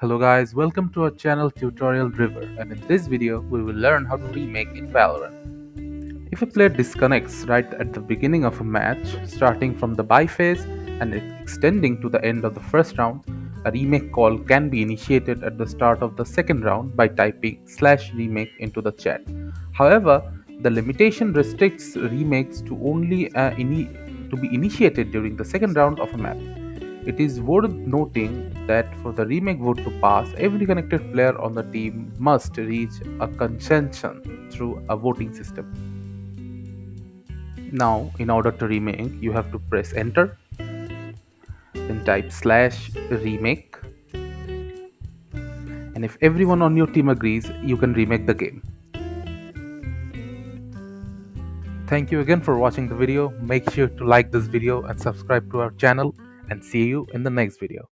Hello guys, welcome to our channel Tutorial River, and in this video we will learn how to remake in Valorant. If a player disconnects right at the beginning of a match, starting from the buy phase and extending to the end of the first round, a remake call can be initiated at the start of the second round by typing /remake into the chat. However, the limitation restricts remakes to only to be initiated during the second round of a match. It is worth noting that for the remake vote to pass, every connected player on the team must reach a consensus through a voting system. Now, in order to remake, you have to press enter, then type /remake, and if everyone on your team agrees, you can remake the game. Thank you again for watching the video. Make sure to like this video and subscribe to our channel, and see you in the next video.